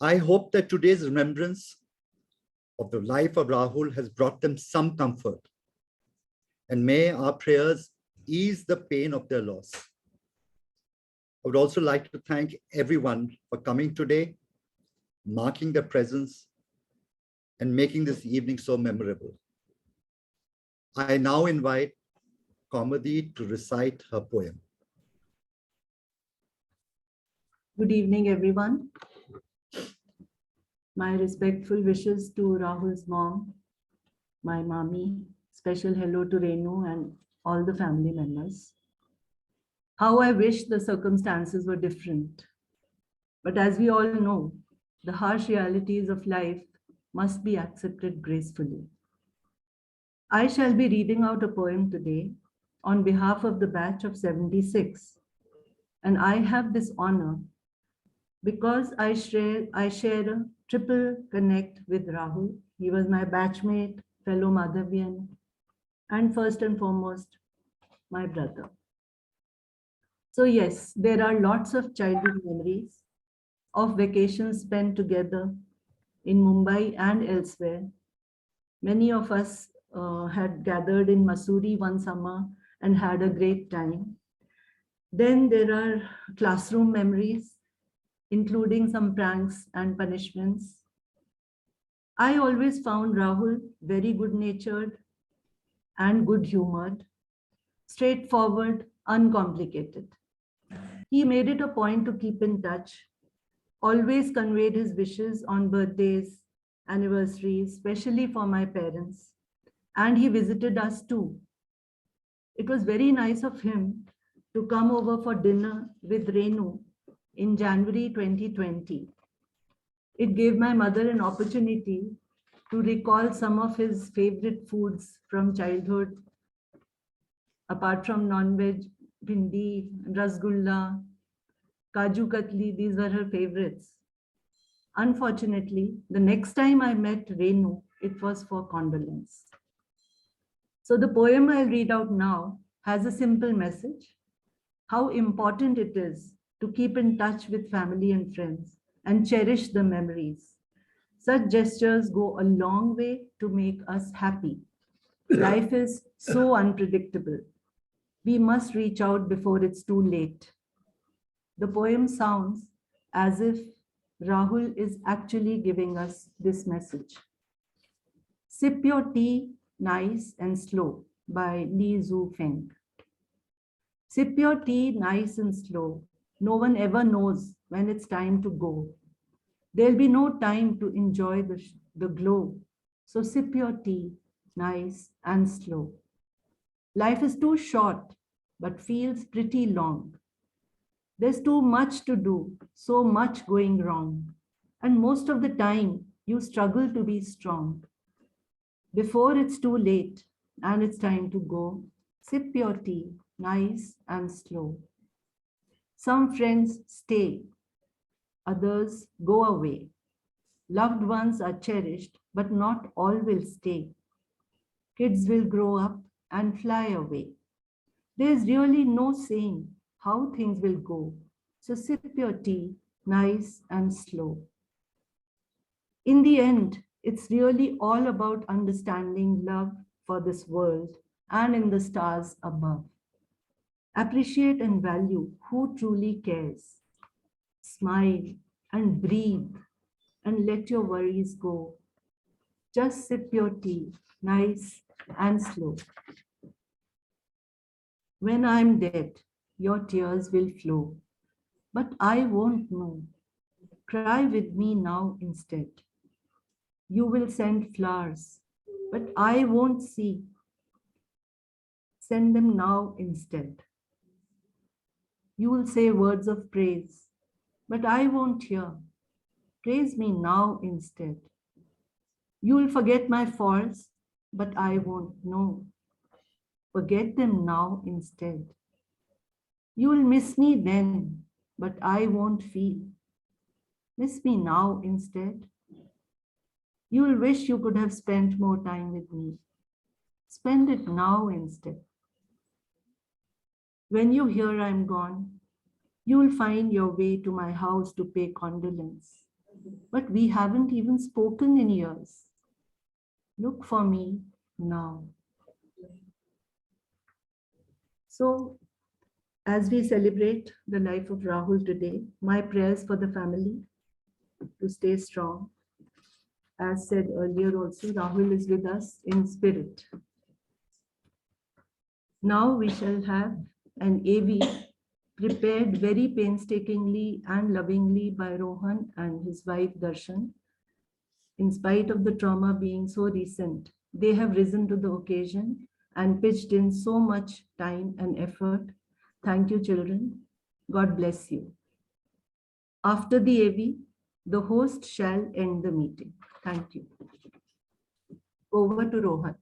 I hope that today's remembrance of the life of Rahul has brought them some comfort, and may our prayers ease the pain of their loss. I would also like to thank everyone for coming today, marking their presence, and making this evening so memorable. I now invite Kaumudi to recite her poem. Good evening, everyone. My respectful wishes to Rahul's mom, my mommy, special hello to Renu and all the family members. How I wish the circumstances were different. But as we all know, the harsh realities of life must be accepted gracefully. I shall be reading out a poem today on behalf of the batch of 76. And I have this honor because I share a triple connect with Rahul. He was my batchmate, fellow Madhavian, and first and foremost, my brother. So yes, there are lots of childhood memories of vacations spent together in Mumbai and elsewhere. Many of us had gathered in Mussoorie one summer and had a great time. Then there are classroom memories, including some pranks and punishments. I always found Rahul very good-natured and good-humored, straightforward, uncomplicated. He made it a point to keep in touch, always conveyed his wishes on birthdays, anniversaries, especially for my parents, and he visited us too. It was very nice of him to come over for dinner with Renu in January 2020. It gave my mother an opportunity to recall some of his favorite foods from childhood. Apart from non-veg, bhindi, rasgulla, kaju katli, these were her favorites. Unfortunately, the next time I met Renu, it was for condolence. So the poem I'll read out now has a simple message: how important it is to keep in touch with family and friends and cherish the memories. Such gestures go a long way to make us happy. Life is so unpredictable. We must reach out before it's too late. The poem sounds as if Rahul is actually giving us this message. Sip your tea nice and slow by Li Zhu Feng. Sip your tea nice and slow. No one ever knows when it's time to go. There'll be no time to enjoy the glow. So sip your tea nice and slow. Life is too short, but feels pretty long. There's too much to do, so much going wrong. And most of the time, you struggle to be strong. Before it's too late and it's time to go, sip your tea nice and slow. Some friends stay, others go away. Loved ones are cherished but not all will stay. Kids will grow up and fly away. There's really no saying how things will go. So sip your tea, nice and slow. In the end, it's really all about understanding love for this world and in the stars above. Appreciate and value who truly cares. Smile and breathe and let your worries go. Just sip your tea, nice and slow. When I'm dead, your tears will flow, but I won't know. Cry with me now instead. You will send flowers, but I won't see. Send them now instead. You will say words of praise, but I won't hear. Praise me now instead. You will forget my faults, but I won't know. Forget them now instead. You will miss me then, but I won't feel. Miss me now instead. You will wish you could have spent more time with me. Spend it now instead. When you hear I'm gone, you will find your way to my house to pay condolence. But we haven't even spoken in years. Look for me now. So, as we celebrate the life of Rahul today, my prayers for the family to stay strong. As said earlier also, Rahul is with us in spirit. Now we shall have an AV prepared very painstakingly and lovingly by Rohan and his wife Darshan. In spite of the trauma being so recent, they have risen to the occasion and pitched in so much time and effort. Thank you, children. God bless you. After the AV, the host shall end the meeting. Thank you. Over to Rohan.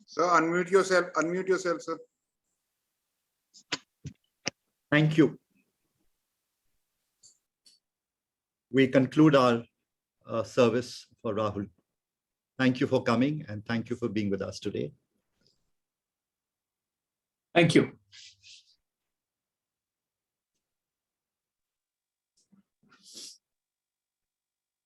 Sir, unmute yourself, sir. Thank you. We conclude our service for Rahul. Thank you for coming and thank you for being with us today. Thank you.